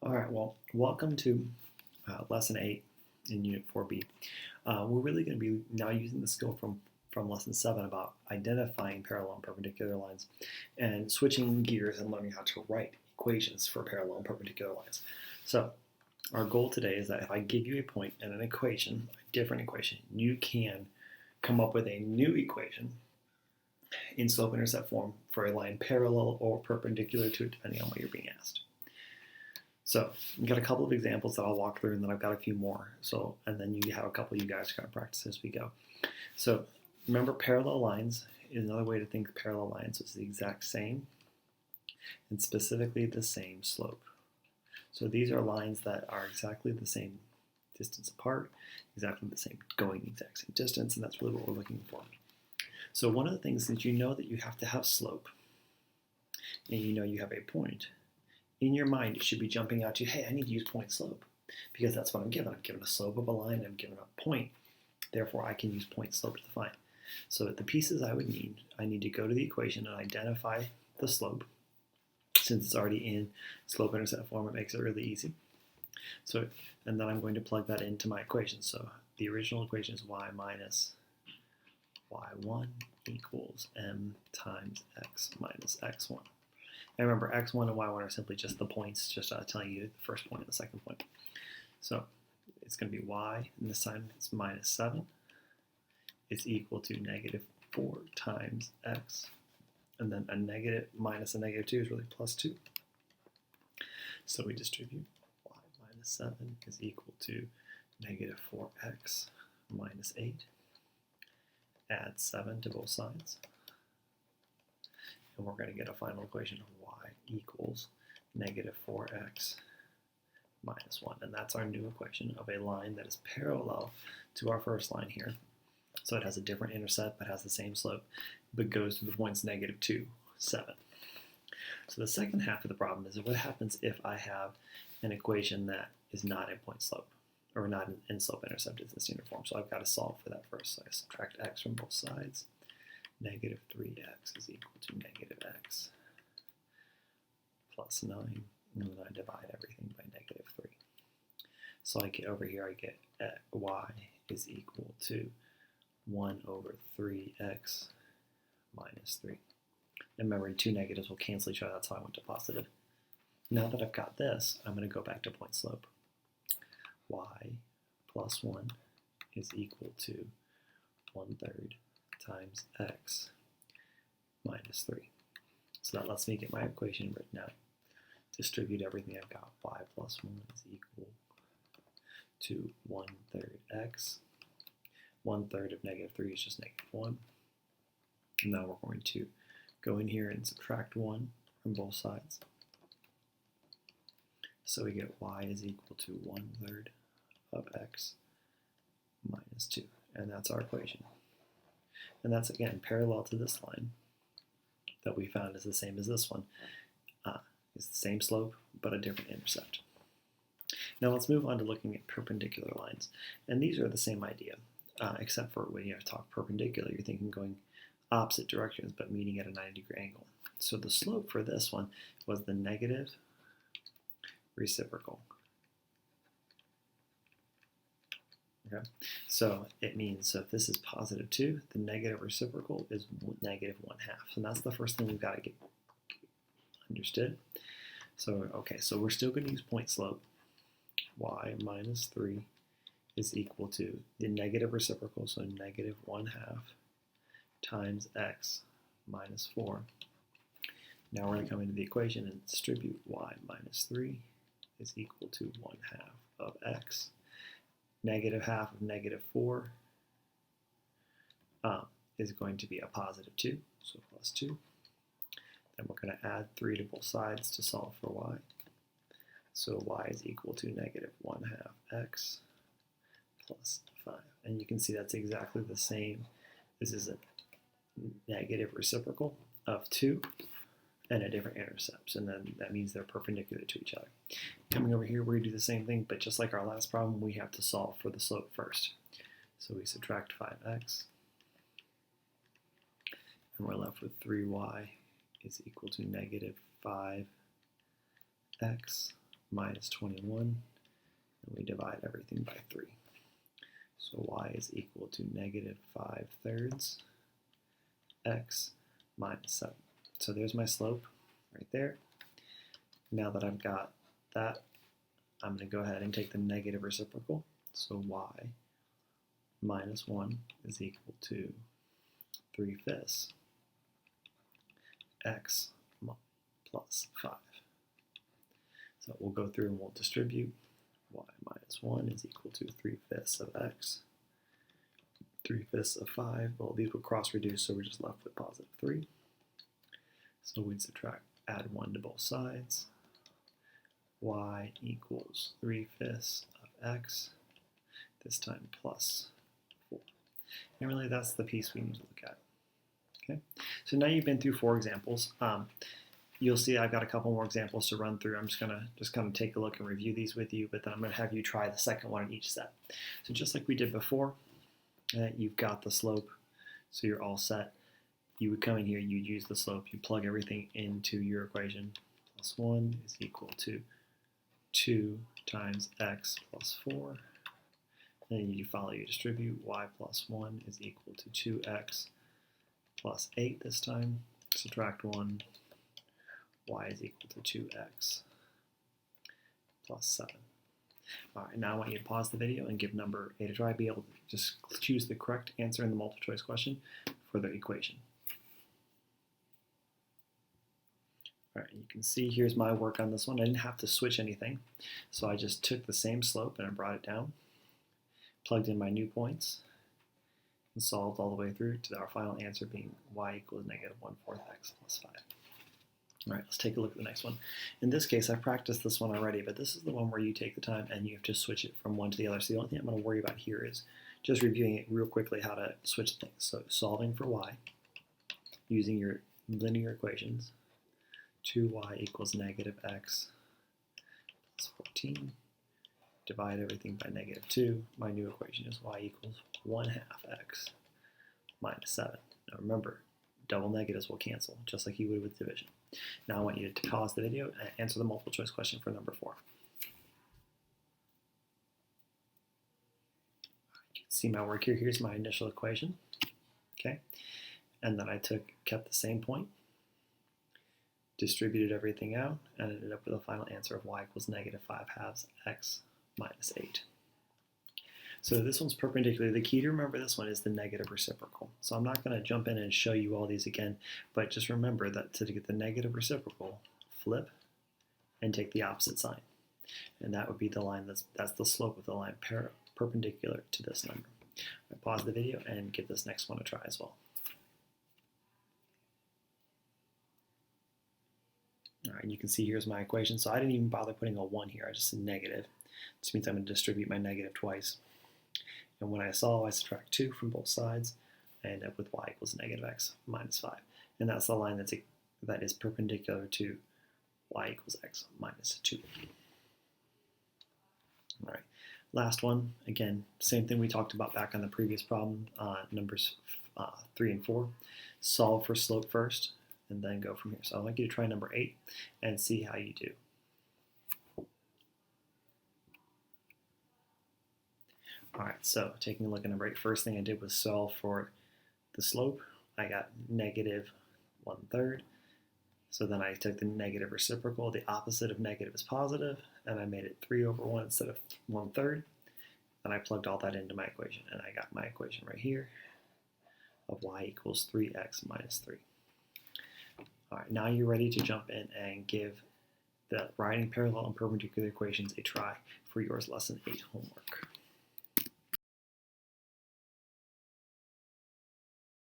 All right, well, welcome to Lesson 8 in Unit 4B. We're really going to be now using the skill from Lesson 7 about identifying parallel and perpendicular lines and switching gears and learning how to write equations for parallel and perpendicular lines. So our goal today is that if I give you a point and an equation, a different equation, you can come up with a new equation in slope-intercept form for a line parallel or perpendicular to it, depending on what you're being asked. So I've got a couple of examples that I'll walk through, and then I've got a few more. And then you have a couple you guys kind of practice as we go. So remember, parallel lines is another way to think parallel lines is the exact same, and specifically the same slope. So these are lines that are exactly the same distance apart, exactly the same, going the exact same distance, and that's really what we're looking for. So one of the things is you know that you have to have slope, and you know you have a point. In your mind, it should be jumping out to you, hey, I need to use point slope, because that's what I'm given. I'm given a slope of a line, I'm given a point, therefore I can use point slope to define. So the pieces I would need, I need to go to the equation and identify the slope. Since it's already in slope-intercept form, it makes it really easy. And then I'm going to plug that into my equation. So the original equation is y minus y1 equals m times x minus x1. And remember, x1 and y1 are simply just the points, just telling you the first point and the second point. So it's going to be y, and this time it's minus 7 is equal to negative 4 times x. And then a negative minus a negative 2 is really plus 2. So we distribute y minus 7 is equal to negative 4x minus 8. Add 7 to both sides. And we're going to get a final equation of y equals negative 4x minus 1. And that's our new equation of a line that is parallel to our first line here. So it has a different intercept but has the same slope, but goes to the points negative 2, 7. So the second half of the problem is what happens if I have an equation that is not in point slope, or not in slope-intercept distance unit form. So I've got to solve for that first. So I subtract x from both sides. Negative 3x is equal to negative x plus 9, and then I divide everything by negative 3. So I get over here, I get y is equal to 1 over 3x minus 3. And remember, two negatives will cancel each other, that's how I went to positive. Now that I've got this, I'm going to go back to point slope. Y plus 1 is equal to 1/3 times x minus 3. So that lets me get my equation written out. Distribute everything I've got. Y plus 1 is equal to 1/3 x. 1/3 of negative 3 is just negative 1. And now we're going to go in here and subtract 1 from both sides. So we get y is equal to 1/3 of x minus 2. And that's our equation. And that's, again, parallel to this line that we found is the same as this one. It's the same slope, but a different intercept. Now let's move on to looking at perpendicular lines. And these are the same idea, except for when you talk perpendicular, you're thinking going opposite directions, but meeting at a 90-degree angle. So the slope for this one was the negative reciprocal. Okay, so it means, so if this is positive 2, the negative reciprocal is negative 1/2. And that's the first thing we've got to get understood. So, okay, so we're still going to use point slope. Y minus 3 is equal to the negative reciprocal, so negative 1/2 times x minus 4. Now we're going to come into the equation and distribute y minus 3 is equal to 1/2 of x. Negative half of negative 4 is going to be a positive 2, so plus 2. Then we're going to add 3 to both sides to solve for y. So y is equal to negative 1/2 x plus 5. And you can see that's exactly the same. This is a negative reciprocal of 2 and a different intercepts, and then that means they're perpendicular to each other. Coming over here, we're going to do the same thing, but just like our last problem, we have to solve for the slope first. So we subtract 5x, and we're left with 3y is equal to negative 5x minus 21, and we divide everything by 3. So y is equal to negative 5/3 x minus 7. So there's my slope right there. Now that I've got that, I'm going to go ahead and take the negative reciprocal. So y minus 1 is equal to 3/5 x plus 5. So we'll go through and we'll distribute. Y minus 1 is equal to 3/5 of x. 3/5 of 5. Well, these will cross reduce, so we're just left with positive 3. So we'd add 1 to both sides. Y equals 3/5 of x, this time plus 4. And really that's the piece we need to look at. Okay, so now you've been through 4 examples. You'll see I've got a couple more examples to run through. I'm just gonna kind of take a look and review these with you, but then I'm gonna have you try the second one in each set. So just like we did before, you've got the slope, so you're all set. You would come in here, you'd use the slope, you plug everything into your equation. Plus 1 is equal to 2 times x plus 4. Then you follow, you distribute. Y plus 1 is equal to 2x plus 8 this time. Subtract 1. Y is equal to 2x plus 7. All right, now I want you to pause the video and give number 8 a try. Be able to just choose the correct answer in the multiple choice question for the equation. All right, you can see here's my work on this one. I didn't have to switch anything, so I just took the same slope and I brought it down, plugged in my new points, and solved all the way through to our final answer being y equals negative 1/4 x plus 5. All right, let's take a look at the next one. In this case, I've practiced this one already, but this is the one where you take the time and you have to switch it from one to the other. So the only thing I'm going to worry about here is just reviewing it real quickly how to switch things. So solving for y using your linear equations. 2y equals negative x plus 14. Divide everything by negative 2. My new equation is y equals 1/2 x minus 7. Now remember, double negatives will cancel, just like you would with division. Now I want you to pause the video and answer the multiple choice question for number 4. You can see my work here. Here's my initial equation. Okay, and then I kept the same point, distributed everything out, and ended up with a final answer of y equals negative 5/2 x minus 8. So this one's perpendicular. The key to remember this one is the negative reciprocal. So I'm not going to jump in and show you all these again, but just remember that to get the negative reciprocal, flip and take the opposite sign. And that would be the line that's the slope of the line perpendicular to this number. I pause the video and give this next one a try as well. All right, you can see here's my equation. So I didn't even bother putting a 1 here. I just said negative. This means I'm going to distribute my negative twice. And when I solve, I subtract 2 from both sides. I end up with y equals negative x minus 5. And that's the line that is perpendicular to y equals x minus 2. All right, last one. Again, same thing we talked about back on the previous problem, numbers 3 and 4. Solve for slope first, and then go from here. So I'd like you to try number 8 and see how you do. All right, so taking a look at number 8, first thing I did was solve for the slope. I got negative 1/3. So then I took the negative reciprocal. The opposite of negative is positive, and I made it 3/1 instead of 1/3. And I plugged all that into my equation, and I got my equation right here of y equals 3x minus 3. All right, now you're ready to jump in and give the writing parallel and perpendicular equations a try for yours lesson 8 homework.